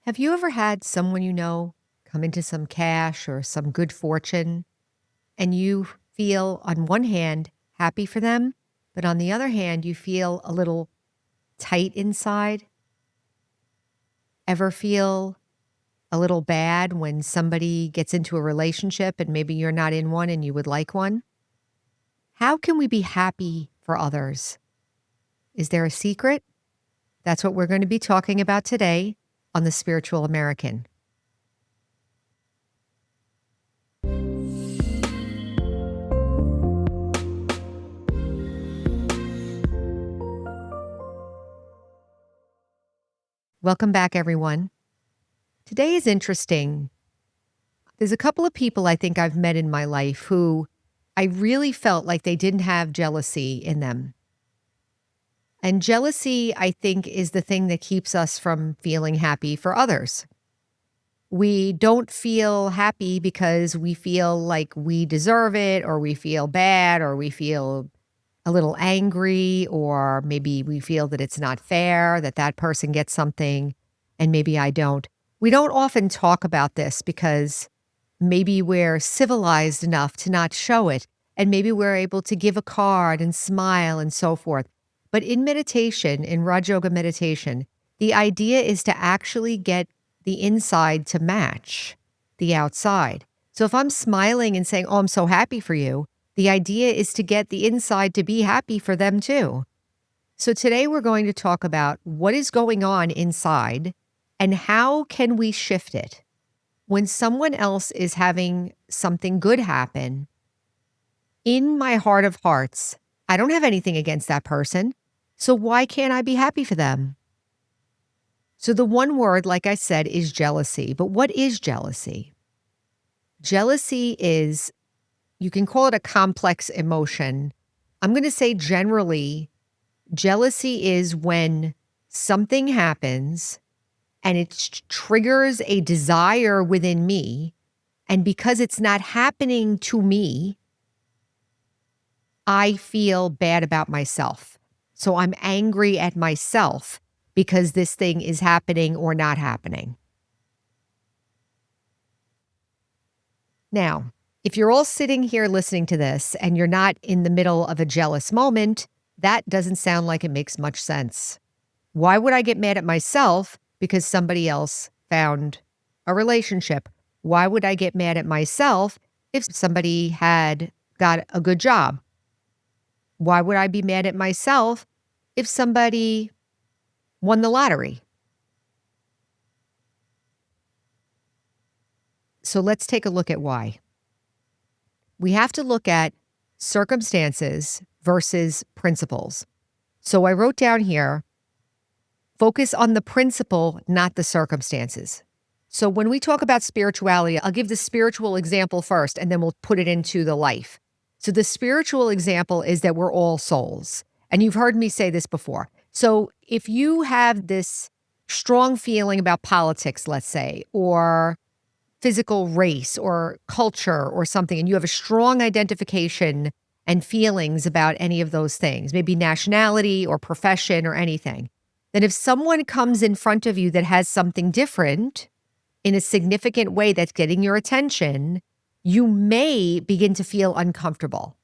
Have you ever had someone you know come into some cash or some good fortune and you feel, on one hand, happy for them, but on the other hand, you feel a little tight inside? Ever feel a little bad when somebody gets into a relationship and maybe you're not in one and you would like one? How can we be happy for others? Is there a secret? That's what we're going to be talking about today on The Spiritual American. Welcome back, everyone. Today is interesting. There's a couple of people I think I've met in my life who I really felt like they didn't have jealousy in them. And jealousy, I think, is the thing that keeps us from feeling happy for others. We don't feel happy because we feel like we deserve it, or we feel bad, or we feel a little angry, or maybe we feel that it's not fair that that person gets something and maybe I don't. We don't often talk about this because maybe we're civilized enough to not show it, and maybe we're able to give a card and smile and so forth. But in meditation, in Raj Yoga meditation, the idea is to actually get the inside to match the outside. So if I'm smiling and saying, "Oh, I'm so happy for you," the idea is to get the inside to be happy for them too. So today we're going to talk about what is going on inside and how can we shift it. When someone else is having something good happen, in my heart of hearts, I don't have anything against that person. So why can't I be happy for them? So the one word, like I said, is jealousy. But what is jealousy? Jealousy is, you can call it a complex emotion. I'm going to say generally, jealousy is when something happens and it triggers a desire within me. And because it's not happening to me, I feel bad about myself. So I'm angry at myself because this thing is happening or not happening. Now, if you're all sitting here listening to this and you're not in the middle of a jealous moment, that doesn't sound like it makes much sense. Why would I get mad at myself because somebody else found a relationship? Why would I get mad at myself if somebody had got a good job? Why would I be mad at myself if somebody won the lottery? So let's take a look at why. We have to look at circumstances versus principles. So I wrote down here, focus on the principle, not the circumstances. So when we talk about spirituality, I'll give the spiritual example first, and then we'll put it into the life. So the spiritual example is that we're all souls. And you've heard me say this before. So if you have this strong feeling about politics, let's say, or physical race or culture or something, and you have a strong identification and feelings about any of those things, maybe nationality or profession or anything, then if someone comes in front of you that has something different in a significant way that's getting your attention, you may begin to feel uncomfortable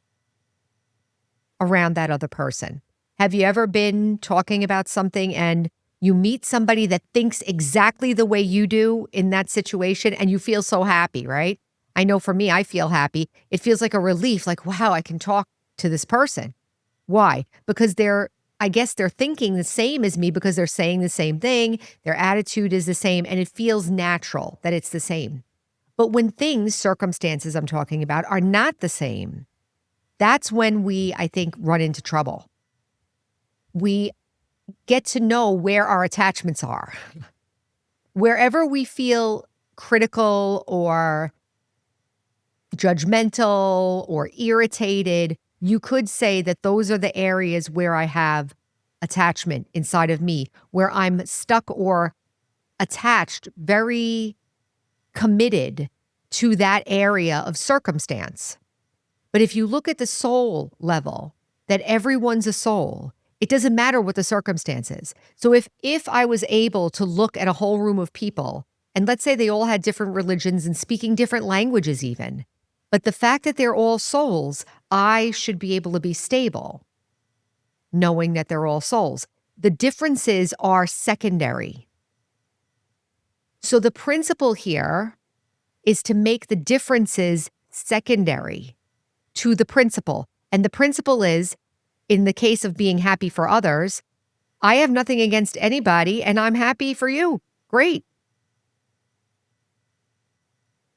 around that other person. Have you ever been talking about something and you meet somebody that thinks exactly the way you do in that situation and you feel so happy, right? I know for me, I feel happy. It feels like a relief, like, wow, I can talk to this person. Why? Because I guess they're thinking the same as me because they're saying the same thing. Their attitude is the same, and it feels natural that it's the same. But when things, circumstances I'm talking about, are not the same, that's when we, I think, run into trouble. We get to know where our attachments are. Wherever we feel critical or judgmental or irritated, you could say that those are the areas where I have attachment inside of me, where I'm stuck or attached, very committed to that area of circumstance. But if you look at the soul level, that everyone's a soul, It doesn't matter what the circumstance is. So if I was able to look at a whole room of people, and let's say they all had different religions and speaking different languages even, but the fact that they're all souls, I should be able to be stable, knowing that they're all souls. The differences are secondary. So the principle here is to make the differences secondary to the principle. And the principle is, in the case of being happy for others, I have nothing against anybody and I'm happy for you. Great.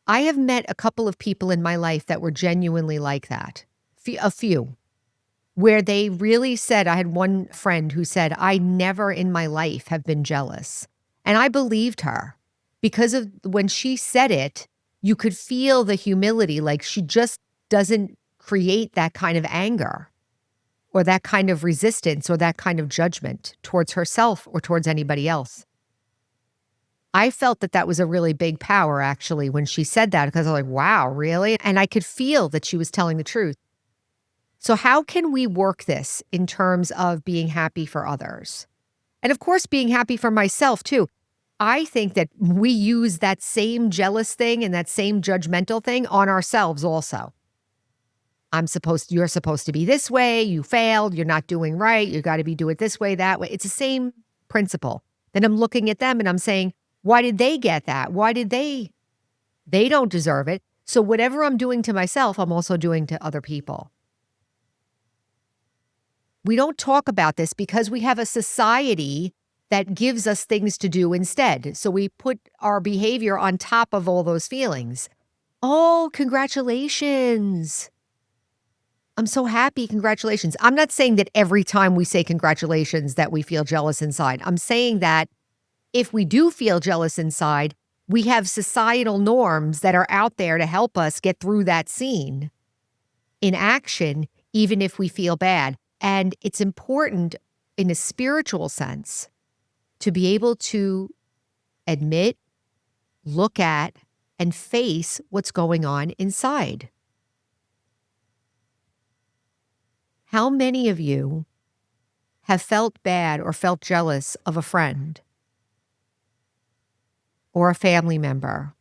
I have met a couple of people in my life that were genuinely like that. A few. Where they really said, I had one friend who said, I never in my life have been jealous. And I believed her because of when she said it, you could feel the humility, like she just doesn't create that kind of anger or that kind of resistance or that kind of judgment towards herself or towards anybody else. I felt that that was a really big power, actually, when she said that, because I was like, wow, really? And I could feel that she was telling the truth. So how can we work this in terms of being happy for others? And of course, being happy for myself too. I think that we use that same jealous thing and that same judgmental thing on ourselves also. You're supposed to be this way, you failed, you're not doing right, you got to do it this way, that way. It's the same principle. Then I'm looking at them and I'm saying, why did they get that? Why did they don't deserve it. So whatever I'm doing to myself, I'm also doing to other people. We don't talk about this because we have a society that gives us things to do instead. So we put our behavior on top of all those feelings. Oh, congratulations. I'm so happy. Congratulations. I'm not saying that every time we say congratulations that we feel jealous inside. I'm saying that if we do feel jealous inside, we have societal norms that are out there to help us get through that scene in action, even if we feel bad. And it's important in a spiritual sense to be able to admit, look at, and face what's going on inside. How many of you have felt bad or felt jealous of a friend or a family member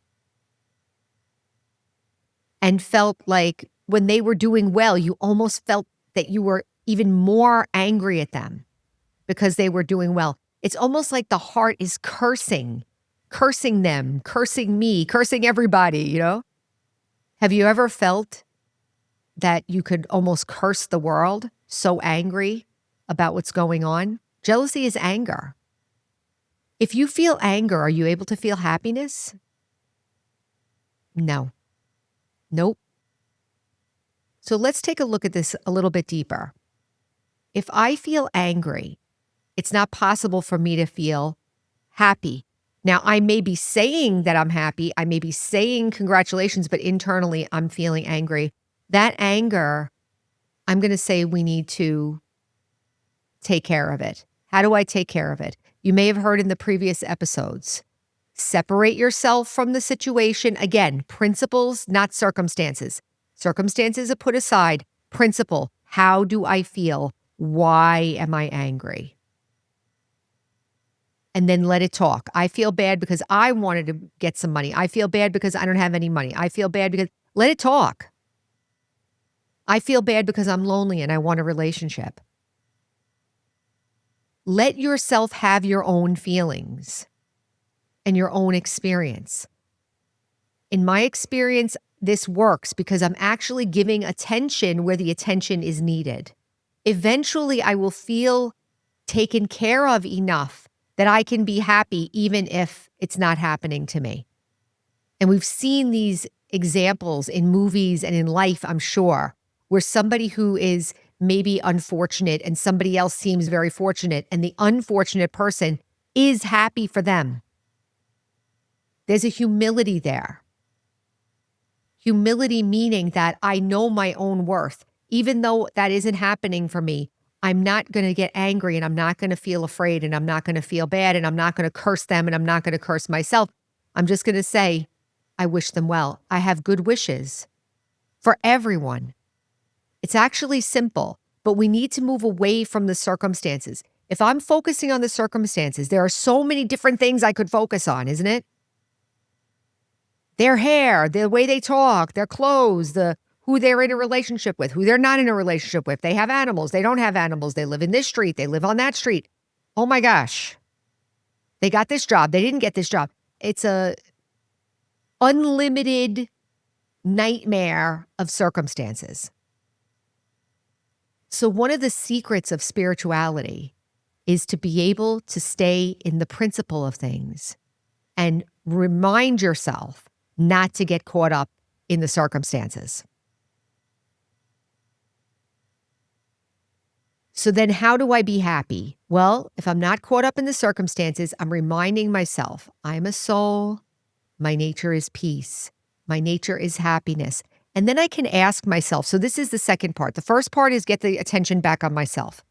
and felt like when they were doing well, you almost felt that you were even more angry at them because they were doing well? It's almost like the heart is cursing them, cursing me, cursing everybody, you know? Have you ever felt that you could almost curse the world, so angry about what's going on? Jealousy is anger. If you feel anger, are you able to feel happiness? No. Nope. So let's take a look at this a little bit deeper. If I feel angry, it's not possible for me to feel happy. Now, I may be saying that I'm happy. I may be saying congratulations, but internally I'm feeling angry. That anger, I'm going to say we need to take care of it. How do I take care of it? You may have heard in the previous episodes. Separate yourself from the situation. Again, principles, not circumstances. Circumstances are put aside. Principle, how do I feel? Why am I angry? And then let it talk. I feel bad because I wanted to get some money. I feel bad because I don't have any money. I feel bad because, let it talk. I feel bad because I'm lonely and I want a relationship. Let yourself have your own feelings and your own experience. In my experience, this works because I'm actually giving attention where the attention is needed. Eventually, I will feel taken care of enough that I can be happy even if it's not happening to me. And we've seen these examples in movies and in life, I'm sure, where somebody who is maybe unfortunate and somebody else seems very fortunate, and the unfortunate person is happy for them. There's a humility there. Humility meaning that I know my own worth. Even though that isn't happening for me, I'm not going to get angry and I'm not going to feel afraid and I'm not going to feel bad and I'm not going to curse them and I'm not going to curse myself. I'm just going to say, I wish them well. I have good wishes for everyone. It's actually simple. but we need to move away from the circumstances. If I'm focusing on the circumstances, there are so many different things I could focus on, isn't it? Their hair, the way they talk, their clothes, who they're in a relationship with, who they're not in a relationship with. They have animals, they don't have animals. They live in this street, they live on that street. Oh my gosh. They got this job, they didn't get this job. It's a unlimited nightmare of circumstances. So one of the secrets of spirituality is to be able to stay in the principle of things and remind yourself not to get caught up in the circumstances. So then how do I be happy? Well, if I'm not caught up in the circumstances, I'm reminding myself, I'm a soul. My nature is peace. My nature is happiness. And then I can ask myself, so this is the second part. The first part is get the attention back on myself.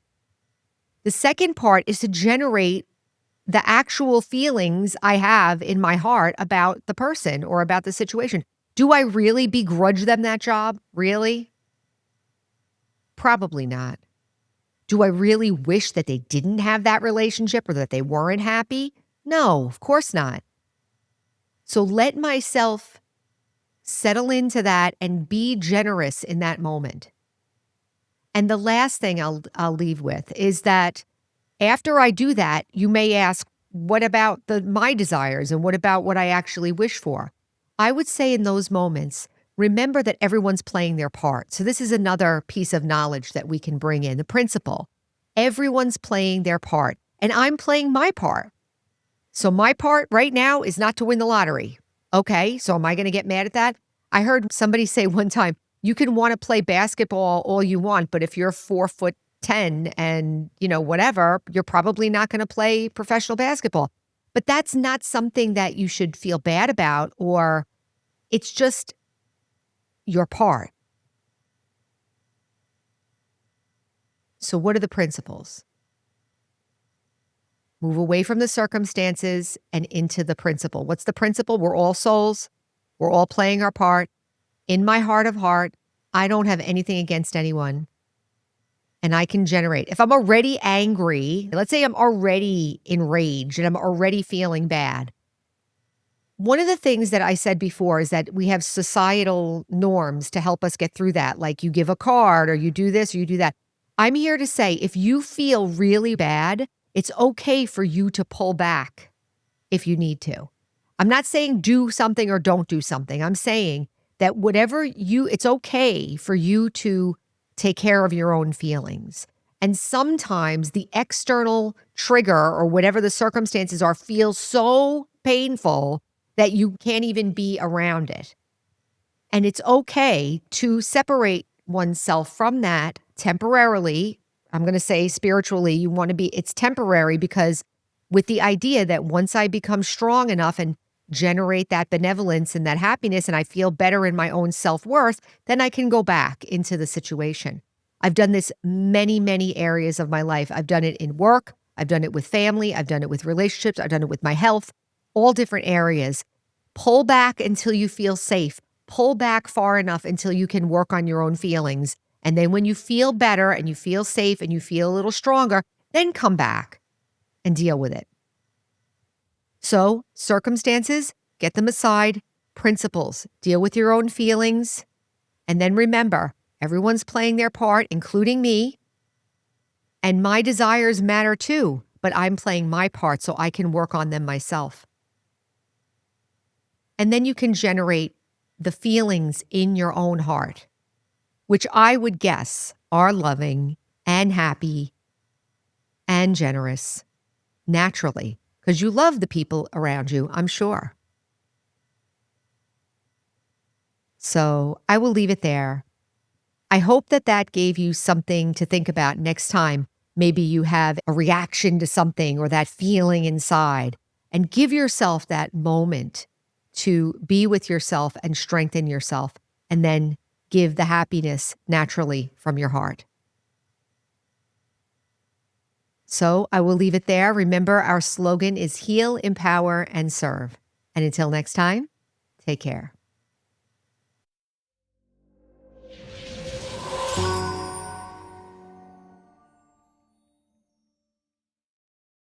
The second part is to generate the actual feelings I have in my heart about the person or about the situation. Do I really begrudge them that job? Really? Probably not. Do I really wish that they didn't have that relationship or that they weren't happy? No, of course not. So let myself settle into that and be generous in that moment. And the last thing I'll leave with is that after I do that, you may ask, what about my desires and what about what I actually wish for? I would say in those moments, remember that everyone's playing their part. So this is another piece of knowledge that we can bring in, the principle. Everyone's playing their part, and I'm playing my part. So my part right now is not to win the lottery. Okay, so am I going to get mad at that? I heard somebody say one time, you can want to play basketball all you want, but if you're 4'10" and, whatever, you're probably not going to play professional basketball. But that's not something that you should feel bad about, or it's just your part. So what are the principles? Move away from the circumstances and into the principle. What's the principle? We're all souls. We're all playing our part. In my heart of heart, I don't have anything against anyone. And I can generate. If I'm already angry, let's say I'm already enraged and I'm already feeling bad. One of the things that I said before is that we have societal norms to help us get through that. Like you give a card or you do this or you do that. I'm here to say, if you feel really bad, it's okay for you to pull back if you need to. I'm not saying do something or don't do something. I'm saying that it's okay for you to take care of your own feelings. And sometimes the external trigger or whatever the circumstances are feels so painful that you can't even be around it. And it's okay to separate oneself from that temporarily. I'm going to say spiritually, it's temporary, because with the idea that once I become strong enough and generate that benevolence and that happiness and I feel better in my own self-worth, then I can go back into the situation. I've done this many, many areas of my life. I've done it in work. I've done it with family. I've done it with relationships. I've done it with my health, all different areas. Pull back until you feel safe. Pull back far enough until you can work on your own feelings. And then when you feel better and you feel safe and you feel a little stronger, then come back and deal with it. So circumstances, get them aside. Principles, deal with your own feelings. And then remember, everyone's playing their part, including me. And my desires matter too, but I'm playing my part so I can work on them myself. And then you can generate the feelings in your own heart, which I would guess are loving and happy and generous naturally, because you love the people around you, I'm sure. So I will leave it there. I hope that gave you something to think about next time. Maybe you have a reaction to something or that feeling inside, and give yourself that moment to be with yourself and strengthen yourself, and then give the happiness naturally from your heart. So I will leave it there. Remember, our slogan is heal, empower, and serve. And until next time, take care.